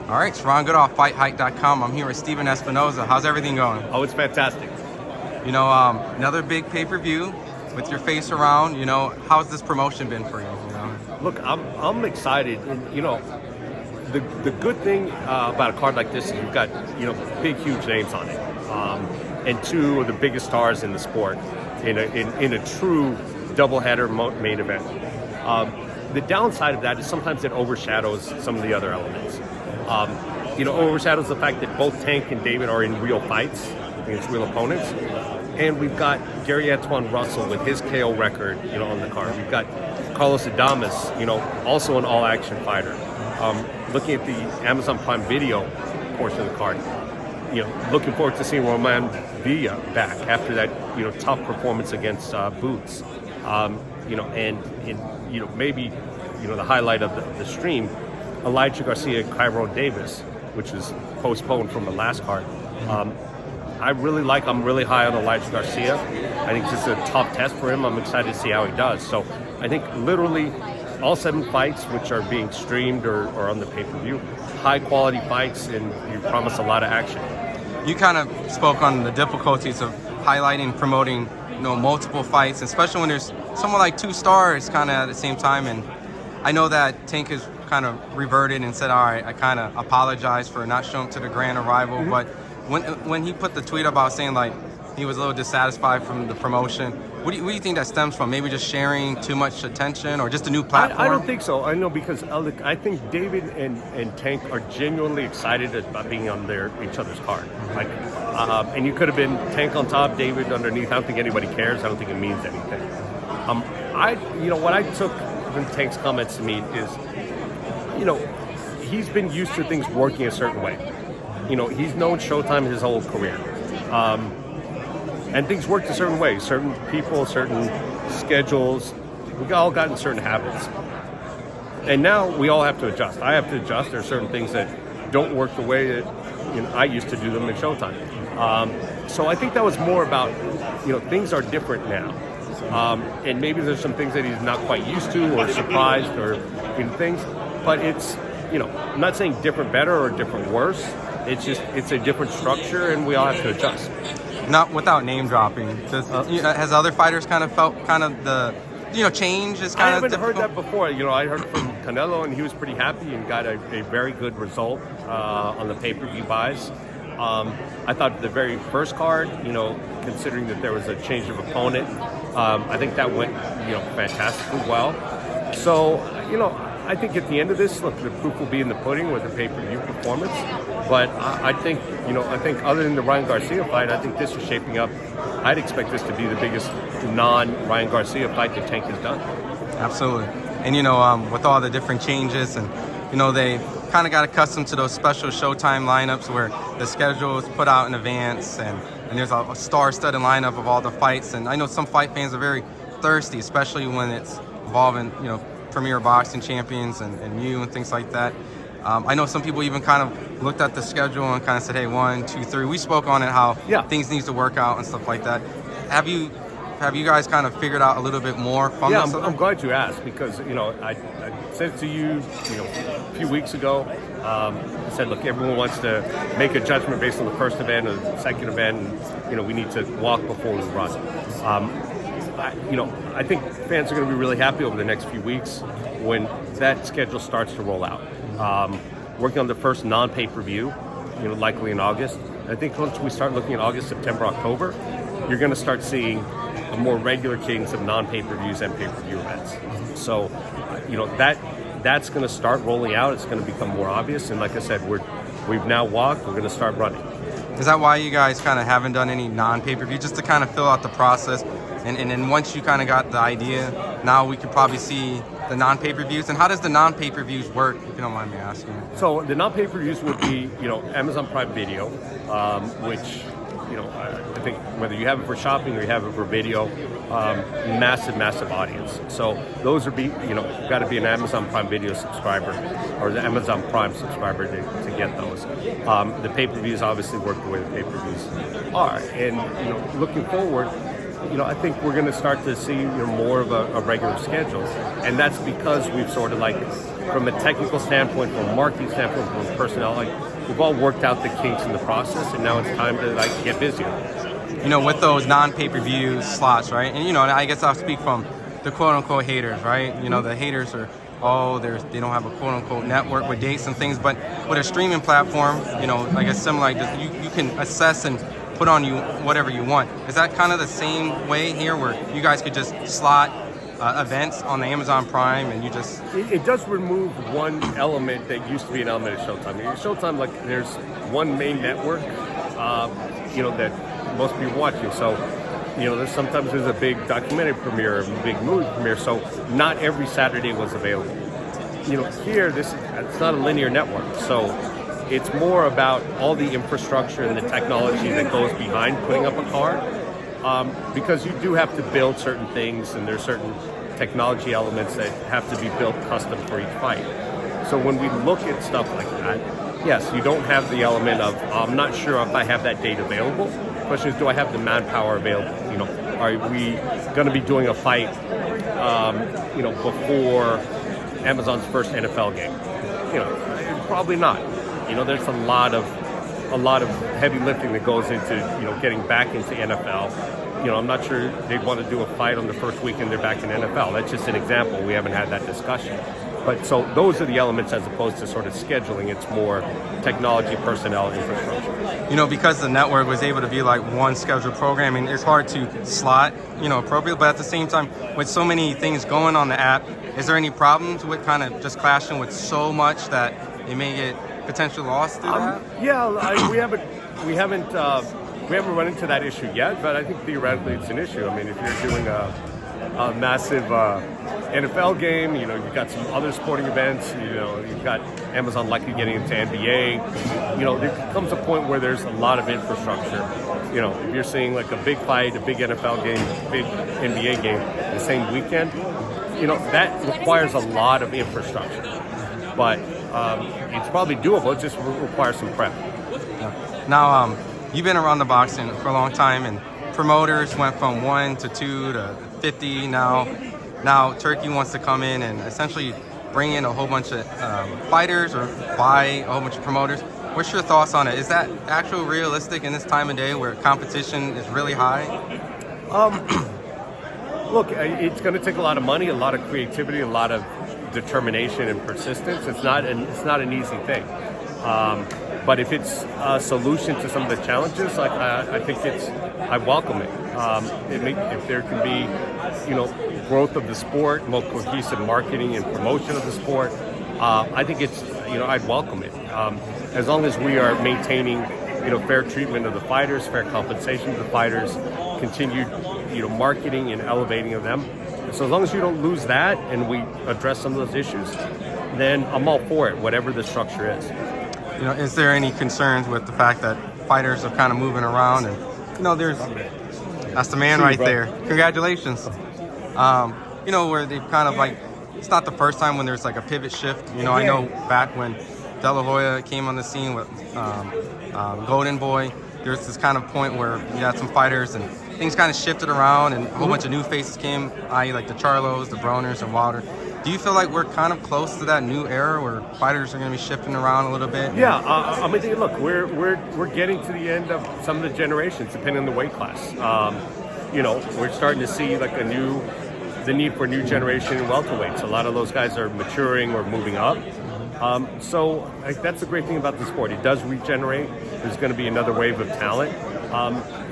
All right, Sharon Goodall, FightHype.com. I'm here with Steven Espinoza. How's everything going? Oh, it's fantastic. You know, another big pay-per-view with your face around. You know, how's this promotion been for you? You know? Look, I'm excited. And, you know, the good thing about a card like this is you've got, you know, big, huge names on it, and two of the biggest stars in the sport in a true doubleheader main event. The downside of that is sometimes it overshadows some of the other elements. You know, overshadows the fact that both Tank and David are in real fights against real opponents. And we've got Gary Antoine Russell with his KO record, you know, on the card. We've got Carlos Adames, you know, also an all-action fighter. Looking at the Amazon Prime Video portion of the card, you know, looking forward to seeing Roman Villa back after that, you know, tough performance against Boots. You know, and you know, maybe, you know, the highlight of the stream, Elijah Garcia, Gervonta Davis, which is postponed from the last card. I'm really high on Elijah Garcia. I think this is a tough test for him. I'm excited to see how he does. So I think literally all 7 fights, which are being streamed or on the pay-per-view, high quality fights, and you promise a lot of action. You kind of spoke on the difficulties of highlighting, promoting, you know, multiple fights, especially when there's someone like 2 stars kind of at the same time. And I know that Tank has kind of reverted and said, all right, I kind of apologize for not showing up to the grand arrival. Mm-hmm. But when he put the tweet about saying like he was a little dissatisfied from the promotion, what do you think that stems from? Maybe just sharing too much attention or just a new platform? I don't think so. I know, because I think David and Tank are genuinely excited about being on each other's card. Like, and you could have been Tank on top, David underneath. I don't think anybody cares. I don't think it means anything. You know, what I took from Tank's comments to me is, you know, he's been used to things working a certain way. You know, he's known Showtime his whole career. And things worked a certain way. Certain people, certain schedules, we all got in certain habits. And now we all have to adjust. I have to adjust. There are certain things that don't work the way that, you know, I used to do them in Showtime. So I think that was more about, you know, things are different now. And maybe there's some things that he's not quite used to or surprised or, you know, things. But it's, you know, I'm not saying different better or different worse. It's just, it's a different structure, and we all have to adjust. Not without name dropping. Has other fighters kind of felt kind of the, you know, change is kind of difficult? I haven't heard that before. You know, I heard from Canelo, and he was pretty happy and got a very good result on the pay-per-view buys. I thought the very first card, you know, considering that there was a change of opponent, I think that went, you know, fantastically well. So, you know, I think at the end of this, look, the proof will be in the pudding with the pay-per-view performance. But I think, you know, other than the Ryan Garcia fight, I think this is shaping up. I'd expect this to be the biggest non-Ryan Garcia fight that Tank has done. Absolutely. And, you know, with all the different changes, and, you know, they kind of got accustomed to those special Showtime lineups where the schedule is put out in advance, and there's a star-studded lineup of all the fights. And I know some fight fans are very thirsty, especially when it's involving, you know, premier boxing champions and you and things like that. I know some people even kind of looked at the schedule and kind of said, hey, 1, 2, 3. We spoke on it, how things need to work out and stuff like that. Have you guys kind of figured out a little bit more from this? Yeah, I'm glad you asked, because, you know, I said to you, you know, a few weeks ago, I said, look, everyone wants to make a judgment based on the first event or the second event, and, you know, we need to walk before we run. You know, I think fans are going to be really happy over the next few weeks when that schedule starts to roll out. Working on the first non-pay-per-view, you know, likely in August. I think once we start looking at August, September, October, you're going to start seeing a more regular cadence of non-pay-per-views and pay-per-view events. So, you know, that's going to start rolling out. It's going to become more obvious. And like I said, we've now walked. We're going to start running. Is that why you guys kind of haven't done any non-pay-per-view, just to kind of fill out the process? And then once you kind of got the idea, now we could probably see the non-pay-per-views. And how does the non-pay-per-views work, if you don't mind me asking? So the non-pay-per-views would be, you know, Amazon Prime Video, which, you know, I think whether you have it for shopping or you have it for video, massive audience. So those would be, you know, got to be an Amazon Prime Video subscriber or the Amazon Prime subscriber to get those. The pay-per-views obviously work the way the pay-per-views are. And, you know, looking forward, you know, I think we're going to start to see, you know, more of a regular schedule, and that's because we've sort of like from a technical standpoint, from a marketing standpoint, from a personnel, like we've all worked out the kinks in the process, and now it's time to like get busier. You know, with those non-pay-per-view slots, right? And you know, I guess I'll speak from the quote-unquote haters, right? You know, the haters are, they don't have a quote-unquote network with dates and things, but with a streaming platform, you know, I guess similar like this, you can assess and put on you whatever you want. Is that kind of the same way here, where you guys could just slot events on the Amazon Prime and you just... It does remove one element that used to be an element of Showtime. Showtime, like, there's one main network, you know, that most people watching. So, you know, sometimes there's a big documentary premiere, a big movie premiere, so not every Saturday was available. You know, here, it's not a linear network, so it's more about all the infrastructure and the technology that goes behind putting up a card, because you do have to build certain things, and there's certain technology elements that have to be built custom for each fight. So when we look at stuff like that, yes, you don't have the element of, I'm not sure if I have that date available. The question is, do I have the manpower available? You know, are we going to be doing a fight, you know, before Amazon's first NFL game? You know, probably not. You know, there's a lot of heavy lifting that goes into, you know, getting back into NFL. You know, I'm not sure they'd want to do a fight on the first weekend they're back in NFL. That's just an example. We haven't had that discussion. But so those are the elements as opposed to sort of scheduling. It's more technology, personnel, infrastructure. You know, because the network was able to be like one scheduled programming, it's hard to slot, you know, appropriately. But at the same time, with so many things going on the app, is there any problems with kind of just clashing with so much that it may get potentially lost through that? Yeah, we haven't run into that issue yet, but I think theoretically it's an issue. I mean, if you're doing a massive NFL game, you know, you've got some other sporting events, you know, you've got Amazon likely getting into NBA, you know, there comes a point where there's a lot of infrastructure. You know, if you're seeing like a big fight, a big NFL game, a big NBA game the same weekend, you know, that requires a lot of infrastructure. But it's probably doable, it just requires some prep. Now, you've been around the boxing for a long time, and promoters went from 1 to 2 to 50 now Turkey wants to come in and essentially bring in a whole bunch of fighters or buy a whole bunch of promoters. What's your thoughts on it? Is that actually realistic in this time of day where competition is really high? Look, it's going to take a lot of money, a lot of creativity, a lot of determination and persistence. It's not an easy thing. But if it's a solution to some of the challenges, like I think I welcome it. If there can be, you know, growth of the sport, more cohesive marketing and promotion of the sport, I think it's, you know, I'd welcome it. As long as we are maintaining, you know, fair treatment of the fighters, fair compensation of the fighters, continued, you know, marketing and elevating of them. So as long as you don't lose that and we address some of those issues, then I'm all for it, whatever the structure is. You know, is there any concerns with the fact that fighters are kind of moving around and, you know, that's the man right there. Congratulations. You know, where they've kind of like, it's not the first time when there's like a pivot shift. You know, I know back when De La Hoya came on the scene with Golden Boy, there's this kind of point where you had some fighters and things kind of shifted around and a whole bunch of new faces came, i.e. like the Charlos, the Broners, and Wilder. Do you feel like we're kind of close to that new era where fighters are going to be shifting around a little bit? Yeah, I mean, look, we're getting to the end of some of the generations, depending on the weight class. You know, we're starting to see like the need for a new generation in welterweights. A lot of those guys are maturing or moving up. So that's the great thing about the sport. It does regenerate. There's going to be another wave of talent.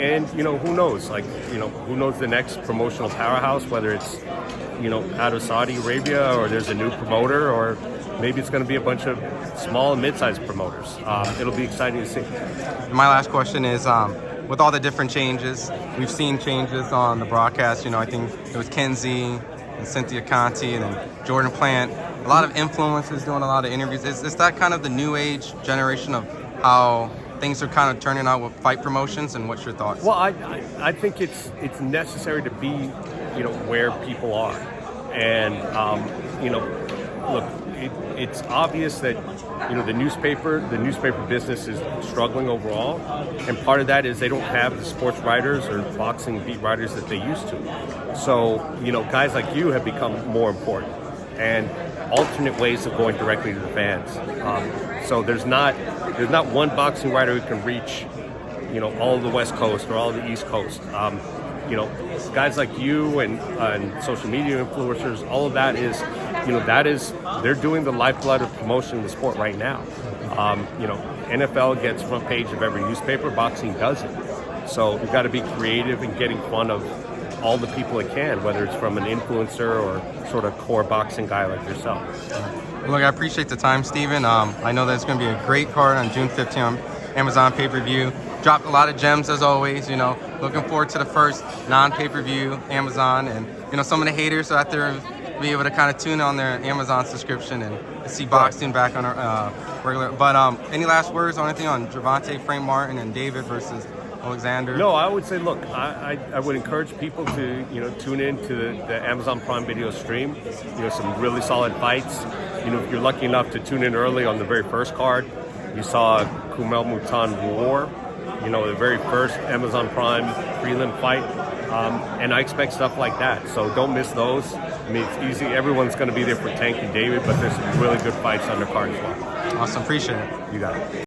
And, you know, who knows? Like, you know, who knows the next promotional powerhouse, whether it's, you know, out of Saudi Arabia or there's a new promoter, or maybe it's going to be a bunch of small and mid-sized promoters. It'll be exciting to see. My last question is, with all the different changes, we've seen changes on the broadcast. You know, I think it was Kenzie and Cynthia Conti and then Jordan Plant. A lot of influencers doing a lot of interviews. Is that kind of the new age generation of how things are kind of turning out with fight promotions, and what's your thoughts? Well, I think it's necessary to be, you know, where people are. And, you know, look, it's obvious that, you know, the newspaper business is struggling overall. And part of that is they don't have the sports writers or boxing beat writers that they used to. So, you know, guys like you have become more important. and alternate ways of going directly to the fans. So there's not one boxing writer who can reach, you know, all of the West Coast or all of the East Coast. You know, guys like you and social media influencers, all of that is, you know, they're doing the lifeblood of promotion in the sport right now. You know, NFL gets front page of every newspaper, boxing doesn't. So you've got to be creative in getting fun of all the people it can, whether it's from an influencer or sort of core boxing guy like yourself. Look, I appreciate the time, Steven. I know that it's going to be a great card on June 15th on Amazon pay-per-view. Dropped a lot of gems as always, you know. Looking forward to the first non-pay-per-view Amazon, and you know, some of the haters out there be able to kind of tune on their Amazon subscription and see boxing back on our regular. But any last words on anything on Gervonta, Frank Martin, and David versus Oleksandr? No, I would say, look, I would encourage people to, you know, tune in to the Amazon Prime Video stream. You know, some really solid fights. You know, if you're lucky enough to tune in early on the very first card, you saw Kumel Mutan War, you know, the very first Amazon Prime prelim fight. And I expect stuff like that. So don't miss those. I mean, it's easy. Everyone's going to be there for Tank and David, but there's some really good fights on the card as well. Awesome. Appreciate it. You got it.